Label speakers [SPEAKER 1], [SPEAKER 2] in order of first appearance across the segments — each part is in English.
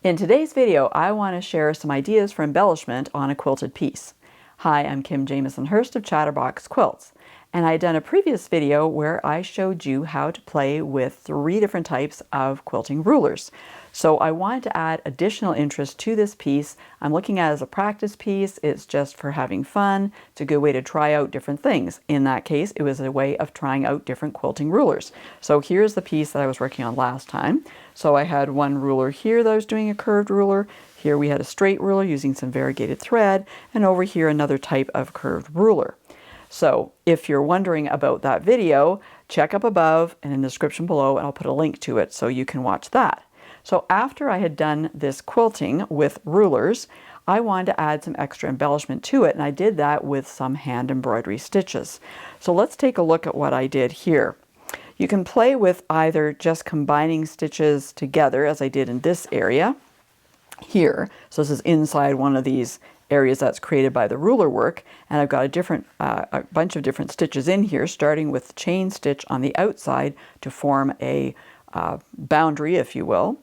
[SPEAKER 1] In today's video, I want to share some ideas for embellishment on a quilted piece. Hi, I'm Kim Jamieson-Hirst of Chatterbox Quilts, and I had done a previous video where I showed you how to play with 3 different types of quilting rulers. So I wanted to add additional interest to this piece. I'm looking at it as a practice piece. It's just for having fun. It's a good way to try out different things. In that case, it was a way of trying out different quilting rulers. So here's the piece that I was working on last time. So I had one ruler here that I was doing a curved ruler. Here we had a straight ruler using some variegated thread, and over here another type of curved ruler. So if you're wondering about that video, check up above and in the description below, and I'll put a link to it so you can watch that. So after I had done this quilting with rulers, I wanted to add some extra embellishment to it, and I did that with some hand embroidery stitches. So let's take a look at what I did here. You can play with either just combining stitches together, as I did in this area here. So this is inside one of these areas that's created by the ruler work, and I've got a bunch of different stitches in here, starting with chain stitch on the outside to form a boundary, if you will.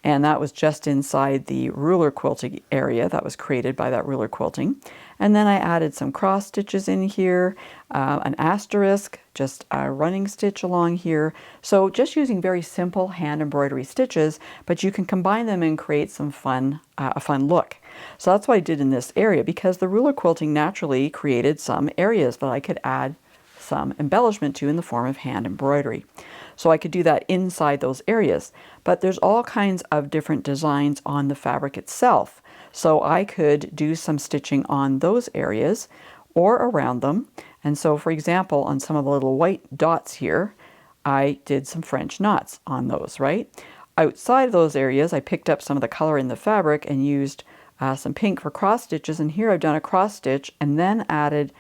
[SPEAKER 1] And that was just inside the ruler quilting area that was created by that ruler quilting. And then I added some cross stitches in here, an asterisk, just a running stitch along here. So just using very simple hand embroidery stitches, but you can combine them and create some fun, a fun look. So that's what I did in this area, because the ruler quilting naturally created some areas that I could add some embellishment to in the form of hand embroidery. So I could do that inside those areas, but there's all kinds of different designs on the fabric itself. So I could do some stitching on those areas or around them. And so, for example, on some of the little white dots here, I did some French knots on those, right? Outside of those areas, I picked up some of the color in the fabric and used some pink for cross stitches. And here I've done a cross stitch and then added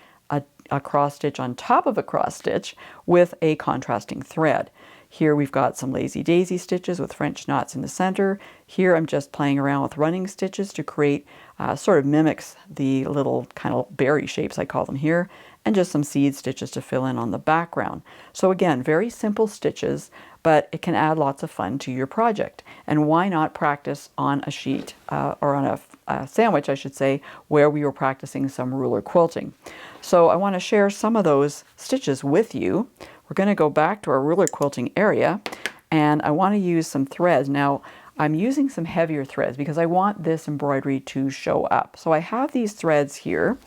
[SPEAKER 1] a cross stitch on top of a cross stitch with a contrasting thread. Here we've got some lazy daisy stitches with French knots in the center. Here I'm just playing around with running stitches to create, sort of mimics the little kind of berry shapes, I call them here, and just some seed stitches to fill in on the background. So again, very simple stitches, but it can add lots of fun to your project. And why not practice on a sheet, or on a sandwich, I should say, where we were practicing some ruler quilting. So I want to share some of those stitches with you. We're going to go back to our ruler quilting area, and I want to use some threads. Now, I'm using some heavier threads because I want this embroidery to show up. So I have these threads here.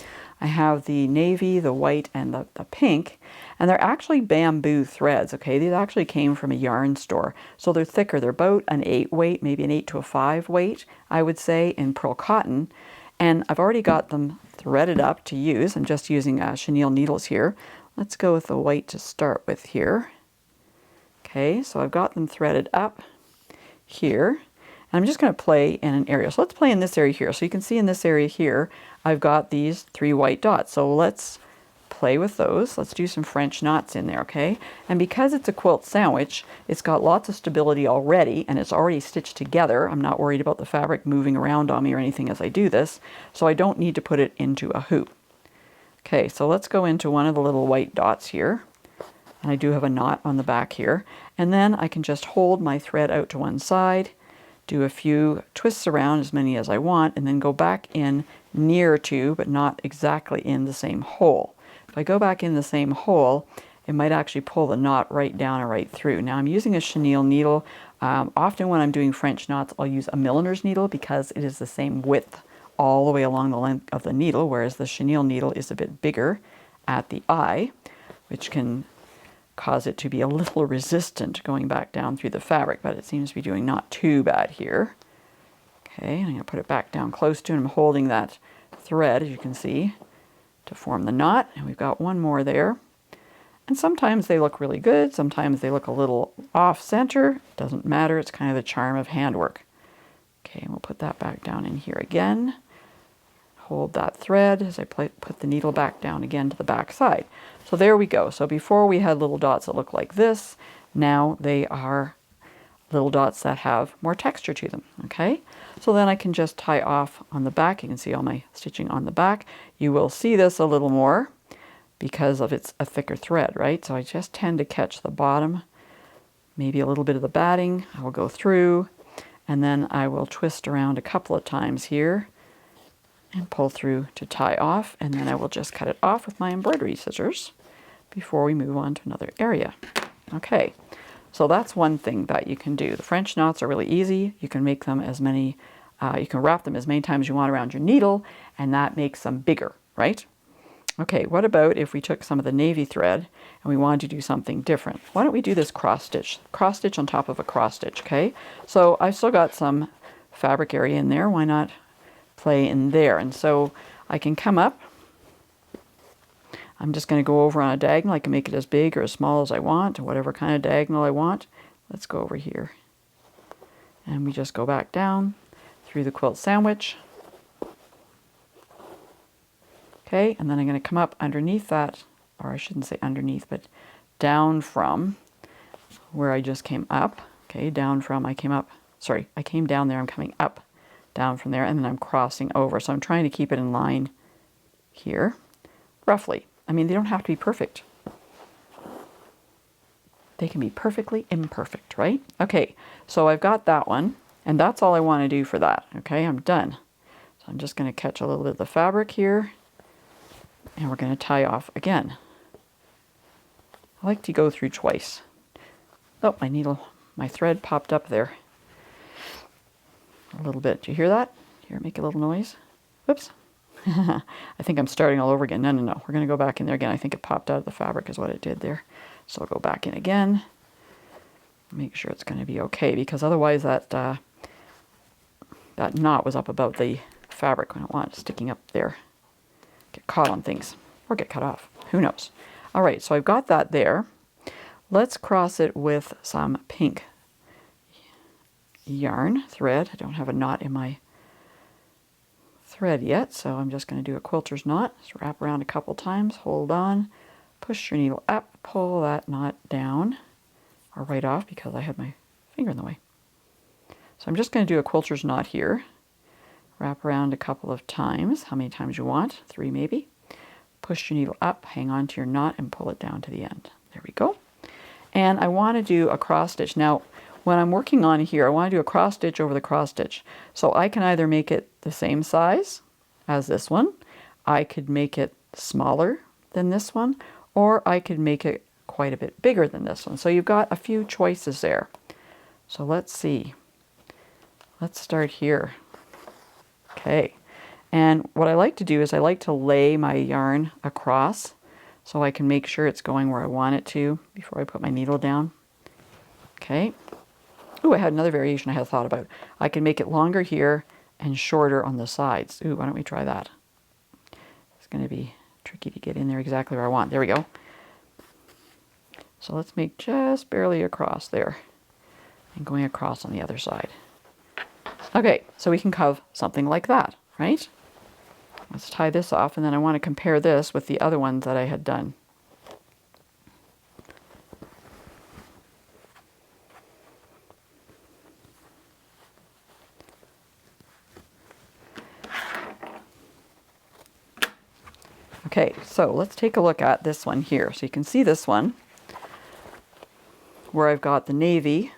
[SPEAKER 1] I have the navy, the white, and the pink, and they're actually bamboo threads, okay? These actually came from a yarn store. So they're thicker. They're about an 8 weight, maybe an 8 to a 5 weight, I would say, in pearl cotton. And I've already got them threaded up to use. I'm just using chenille needles here. Let's go with the white to start with here. Okay, so I've got them threaded up here. And I'm just going to play in an area. So let's play in this area here. So you can see in this area here, I've got these 3 white dots. So let's play with those. Let's do some French knots in there, okay? And because it's a quilt sandwich, it's got lots of stability already, and it's already stitched together. I'm not worried about the fabric moving around on me or anything as I do this, so I don't need to put it into a hoop. Okay, so let's go into one of the little white dots here. And I do have a knot on the back here. And then I can just hold my thread out to one side, do a few twists around, as many as I want, and then go back in near to, but not exactly in the same hole. If I go back in the same hole, it might actually pull the knot right down or right through. Now I'm using a chenille needle. Often when I'm doing French knots, I'll use a milliner's needle because it is the same width all the way along the length of the needle, whereas the chenille needle is a bit bigger at the eye, which can cause it to be a little resistant going back down through the fabric, but it seems to be doing not too bad here. Okay, I'm going to put it back down close to it. I'm holding that thread, as you can see, to form the knot, and we've got one more there. And sometimes they look really good, sometimes they look a little off center. Doesn't matter, it's kind of the charm of handwork. Okay, and we'll put that back down in here again. Hold that thread as I put the needle back down again to the back side. So there we go. So before we had little dots that look like this, now they are little dots that have more texture to them, okay? So then I can just tie off on the back. You can see all my stitching on the back. You will see this a little more because of it's a thicker thread, right? So I just tend to catch the bottom, maybe a little bit of the batting. I will go through, and then I will twist around a couple of times here and pull through to tie off, and then I will just cut it off with my embroidery scissors before we move on to another area. Okay, so that's one thing that you can do. The French knots are really easy. You can make them as many, you can wrap them as many times as you want around your needle, and that makes them bigger, right? Okay, what about if we took some of the navy thread and we wanted to do something different? Why don't we do this cross stitch on top of a cross stitch, okay? So I've still got some fabric area in there. Why not play in there? And so I can come up. I'm just going to go over on a diagonal. I can make it as big or as small as I want, or whatever kind of diagonal I want. Let's go over here. And we just go back down through the quilt sandwich. Okay, and then I'm going to come up underneath that, or I shouldn't say underneath, but down from where I just came up. Okay, down from, I came up, sorry, I came down there, I'm coming up, down from there, and then I'm crossing over. So I'm trying to keep it in line here, roughly. I mean, they don't have to be perfect. They can be perfectly imperfect, right? Okay, so I've got that one, and that's all I want to do for that. Okay, I'm done. So I'm just going to catch a little bit of the fabric here, and we're going to tie off again. I like to go through twice. Oh, my needle, my thread popped up there a little bit. Do you hear that? Hear it make a little noise? Whoops. I think I'm starting all over again. No, no, no. We're going to go back in there again. I think it popped out of the fabric is what it did there. So I'll go back in again. Make sure it's going to be okay, because otherwise that knot was up above the fabric. I don't want it sticking up there. Get caught on things or get cut off. Who knows? All right, so I've got that there. Let's cross it with some pink yarn thread. I don't have a knot in my thread yet, so I'm just going to do a quilter's knot. Just wrap around a couple times, hold on, push your needle up, pull that knot down, or right off because I had my finger in the way. So I'm just going to do a quilter's knot here. Wrap around a couple of times, how many times you want, 3 maybe. Push your needle up, hang on to your knot, and pull it down to the end. There we go. And I want to do a cross stitch. Now, when I'm working on here, I want to do a cross stitch over the cross stitch. So I can either make it the same size as this one, I could make it smaller than this one, or I could make it quite a bit bigger than this one. So you've got a few choices there. So let's see. Let's start here. Okay, and what I like to do is I like to lay my yarn across so I can make sure it's going where I want it to before I put my needle down. Okay. Ooh, I had another variation I had thought about. I can make it longer here and shorter on the sides. Ooh, why don't we try that? It's going to be tricky to get in there exactly where I want. There we go. So let's make just barely across there and going across on the other side. Okay, so we can carve something like that, right? Let's tie this off, and then I want to compare this with the other ones that I had done. Okay, so let's take a look at this one here. So you can see this one where I've got the navy,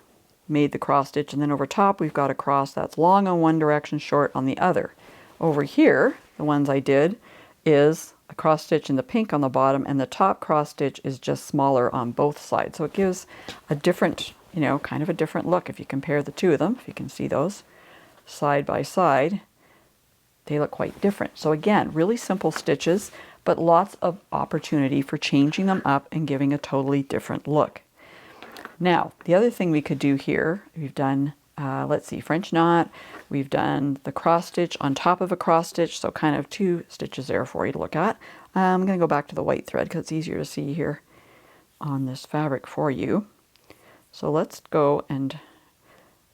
[SPEAKER 1] made the cross stitch, and then over top we've got a cross that's long on one direction, short on the other. Over here, the ones I did is a cross stitch in the pink on the bottom, and the top cross stitch is just smaller on both sides. So it gives a different, you know, kind of a different look if you compare the two of them. If you can see those side by side, they look quite different. So again, really simple stitches, but lots of opportunity for changing them up and giving a totally different look. Now, the other thing we could do here, we've done, let's see, French knot, we've done the cross stitch on top of a cross stitch, so kind of 2 stitches there for you to look at. I'm going to go back to the white thread because it's easier to see here on this fabric for you. So let's go and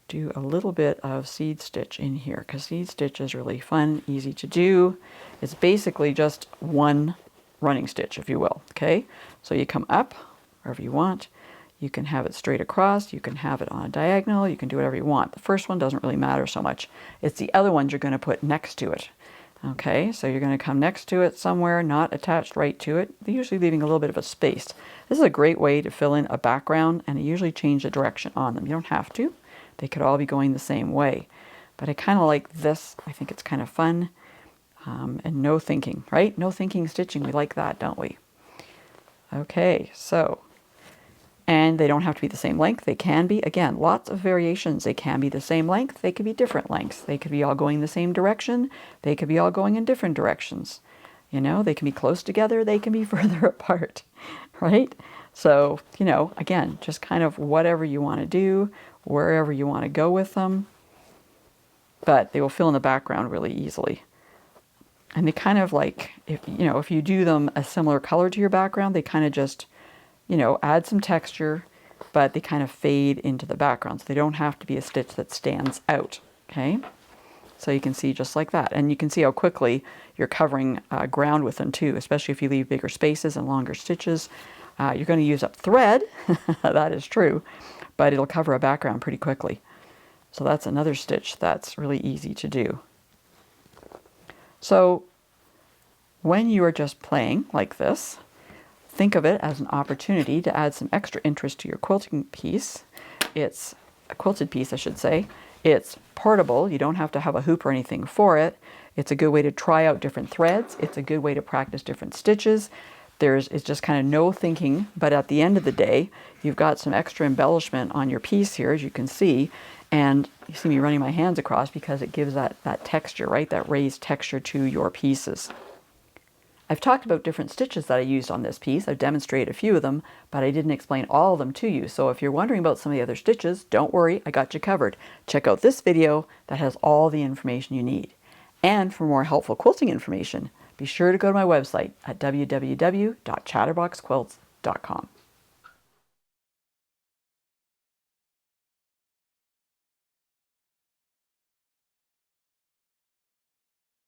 [SPEAKER 1] do a little bit of seed stitch in here, because seed stitch is really fun, easy to do. It's basically just one running stitch, if you will, okay? So you come up wherever you want. You can have it straight across, you can have it on a diagonal, you can do whatever you want. The first one doesn't really matter so much. It's the other ones you're going to put next to it. Okay, so you're going to come next to it somewhere, not attached right to it, usually leaving a little bit of a space. This is a great way to fill in a background and usually change the direction on them. You don't have to, They could all be going the same way. But I kind of like this. I think it's kind of fun. And no thinking, right? No thinking stitching. We like that, don't we? Okay, so, and they don't have to be the same length. They can be, again, lots of variations. They can be the same length. They could be different lengths. They could be all going the same direction. They could be all going in different directions. You know, they can be close together. They can be further apart, right? So, you know, again, just kind of whatever you want to do, wherever you want to go with them. But they will fill in the background really easily. And they kind of like, if you do them a similar color to your background, they kind of just, add some texture, but they kind of fade into the background. So they don't have to be a stitch that stands out, okay? So you can see just like that. And you can see how quickly you're covering ground with them too, especially if you leave bigger spaces and longer stitches. You're going to use up thread, that is true, but it'll cover a background pretty quickly. So that's another stitch that's really easy to do. So when you are just playing like this, think of it as an opportunity to add some extra interest to your quilting piece. It's a quilted piece, I should say. It's portable. You don't have to have a hoop or anything for it. It's a good way to try out different threads. It's a good way to practice different stitches. It's just kind of no thinking, but at the end of the day, you've got some extra embellishment on your piece here, as you can see. And you see me running my hands across because it gives that texture, right? That raised texture to your pieces. I've talked about different stitches that I used on this piece. I've demonstrated a few of them, but I didn't explain all of them to you. So if you're wondering about some of the other stitches, don't worry, I got you covered. Check out this video that has all the information you need. And for more helpful quilting information, be sure to go to my website at www.chatterboxquilts.com.